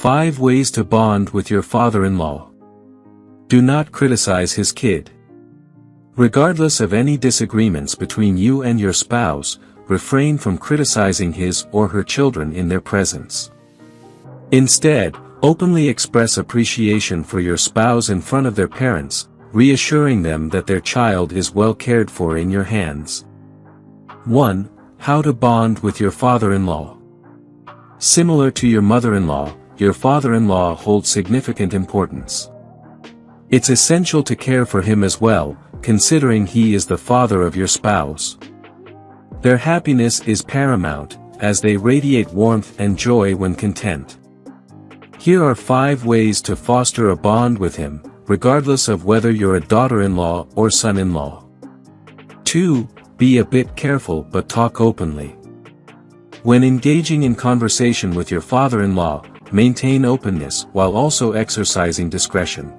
5 ways to bond with your father-in-law. Do not criticize his kid. Regardless of any disagreements between you and your spouse, refrain from criticizing his or her children in their presence. Instead, openly express appreciation for your spouse in front of their parents, reassuring them that their child is well cared for in your hands. 1. How to bond with your father-in-law. Similar to your mother-in-law, your father-in-law holds significant importance. It's essential to care for him as well, considering he is the father of your spouse. Their happiness is paramount, as they radiate warmth and joy when content. Here are 5 ways to foster a bond with him, regardless of whether you're a daughter-in-law or son-in-law. 2. Be a bit careful but talk openly. When engaging in conversation with your father-in-law, maintain openness while also exercising discretion.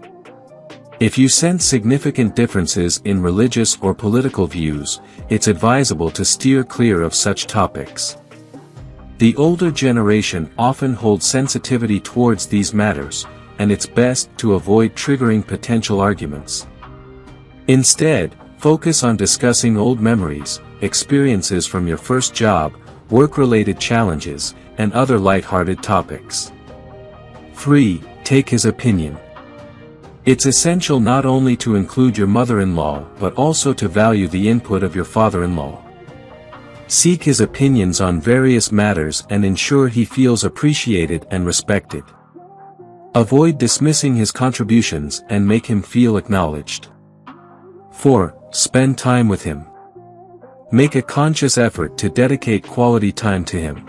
If you sense significant differences in religious or political views, it's advisable to steer clear of such topics. The older generation often holds sensitivity towards these matters, and it's best to avoid triggering potential arguments. Instead, focus on discussing old memories, experiences from your first job, work-related challenges, and other light-hearted topics. 3. Take his opinion. It's essential not only to include your mother-in-law but also to value the input of your father-in-law. Seek his opinions on various matters and ensure he feels appreciated and respected. Avoid dismissing his contributions and make him feel acknowledged. 4. Spend time with him. Make a conscious effort to dedicate quality time to him.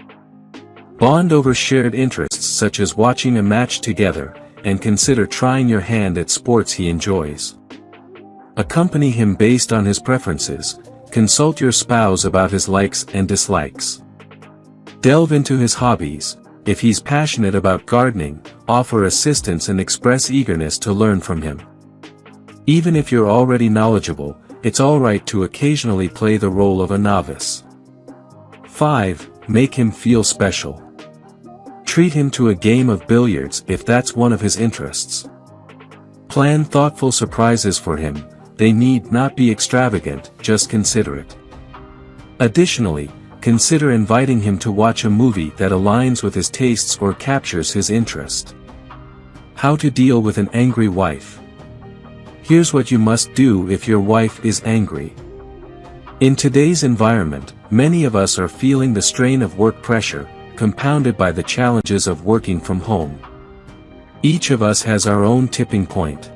Bond over shared interests such as watching a match together, and consider trying your hand at sports he enjoys. Accompany him based on his preferences, consult your spouse about his likes and dislikes. Delve into his hobbies. If he's passionate about gardening, offer assistance and express eagerness to learn from him. Even if you're already knowledgeable, it's alright to occasionally play the role of a novice. 5. Make him feel special. Treat him to a game of billiards if that's one of his interests. Plan thoughtful surprises for him. They need not be extravagant, just considerate. Additionally, consider inviting him to watch a movie that aligns with his tastes or captures his interest. How to deal with an angry wife. Here's what you must do if your wife is angry. In today's environment, many of us are feeling the strain of work pressure, compounded by the challenges of working from home. Each of us has our own tipping point.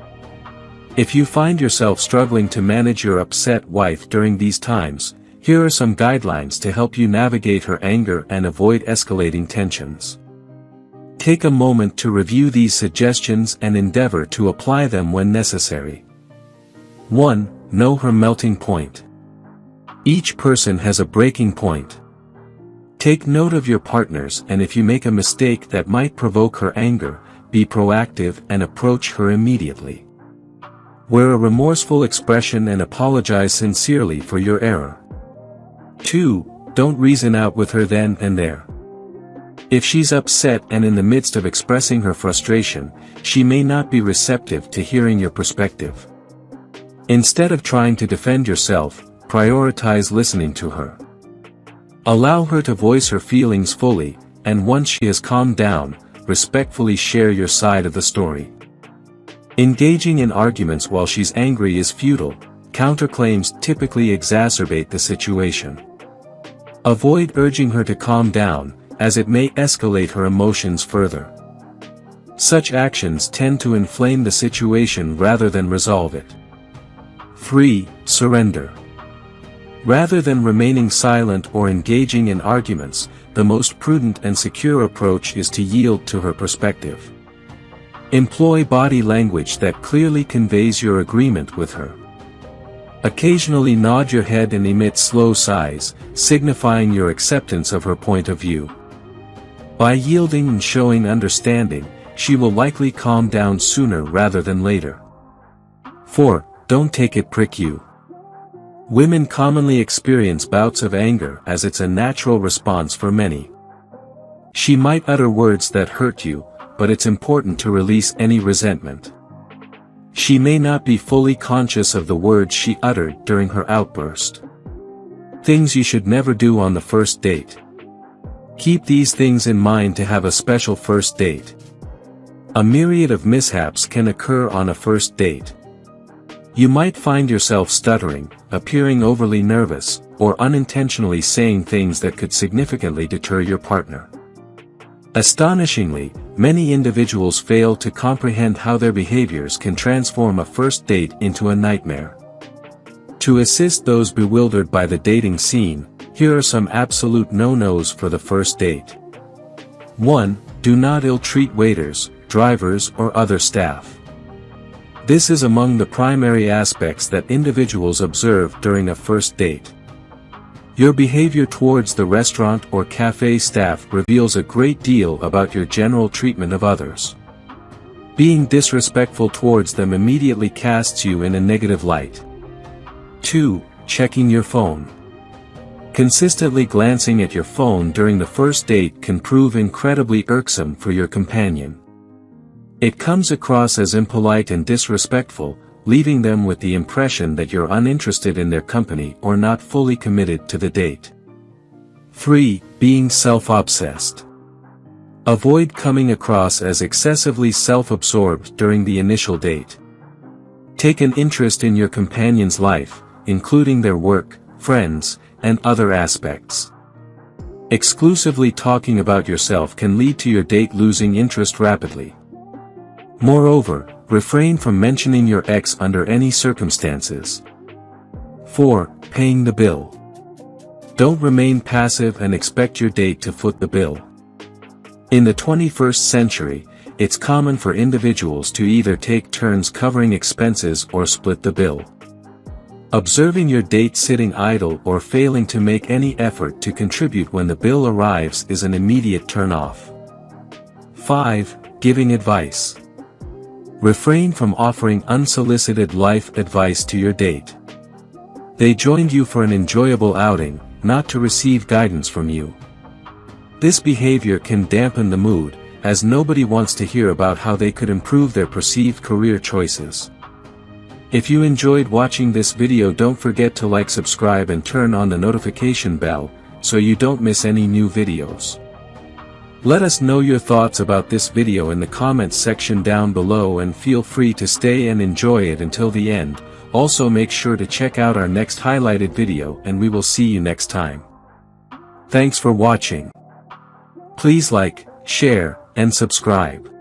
If you find yourself struggling to manage your upset wife during these times, here are some guidelines to help you navigate her anger and avoid escalating tensions. Take a moment to review these suggestions and endeavor to apply them when necessary. 1. Know her melting point. Each person has a breaking point. Take note of your partner's, and if you make a mistake that might provoke her anger, be proactive and approach her immediately. Wear a remorseful expression and apologize sincerely for your error. 2. Don't reason out with her then and there. If she's upset and in the midst of expressing her frustration, she may not be receptive to hearing your perspective. Instead of trying to defend yourself, prioritize listening to her. Allow her to voice her feelings fully, and once she has calmed down, respectfully share your side of the story. Engaging in arguments while she's angry is futile. Counterclaims typically exacerbate the situation. Avoid urging her to calm down, as it may escalate her emotions further. Such actions tend to inflame the situation rather than resolve it. 3. Surrender. Rather than remaining silent or engaging in arguments, the most prudent and secure approach is to yield to her perspective. Employ body language that clearly conveys your agreement with her. Occasionally nod your head and emit slow sighs, signifying your acceptance of her point of view. By yielding and showing understanding, she will likely calm down sooner rather than later. 4. Don't take it prick you. Women commonly experience bouts of anger as it's a natural response for many. She might utter words that hurt you, but it's important to release any resentment. She may not be fully conscious of the words she uttered during her outburst. Things you should never do on the first date. Keep these things in mind to have a special first date. A myriad of mishaps can occur on a first date. You might find yourself stuttering, appearing overly nervous, or unintentionally saying things that could significantly deter your partner. Astonishingly, many individuals fail to comprehend how their behaviors can transform a first date into a nightmare. To assist those bewildered by the dating scene, here are some absolute no-nos for the first date. 1. Do not ill-treat waiters, drivers, or other staff. This is among the primary aspects that individuals observe during a first date. Your behavior towards the restaurant or cafe staff reveals a great deal about your general treatment of others. Being disrespectful towards them immediately casts you in a negative light. 2. Checking your phone. Consistently glancing at your phone during the first date can prove incredibly irksome for your companion. It comes across as impolite and disrespectful, leaving them with the impression that you're uninterested in their company or not fully committed to the date. 3. Being self-obsessed. Avoid coming across as excessively self-absorbed during the initial date. Take an interest in your companion's life, including their work, friends, and other aspects. Exclusively talking about yourself can lead to your date losing interest rapidly. Moreover, refrain from mentioning your ex under any circumstances. 4. Paying the bill. Don't remain passive and expect your date to foot the bill. In the 21st century, it's common for individuals to either take turns covering expenses or split the bill. Observing your date sitting idle or failing to make any effort to contribute when the bill arrives is an immediate turn-off. 5. Giving advice. Refrain from offering unsolicited life advice to your date. They joined you for an enjoyable outing, not to receive guidance from you. This behavior can dampen the mood, as nobody wants to hear about how they could improve their perceived career choices. If you enjoyed watching this video, don't forget to like, subscribe and turn on the notification bell, so you don't miss any new videos. Let us know your thoughts about this video in the comments section down below, and feel free to stay and enjoy it until the end. Also make sure to check out our next highlighted video, and we will see you next time. Thanks for watching. Please like, share, and subscribe.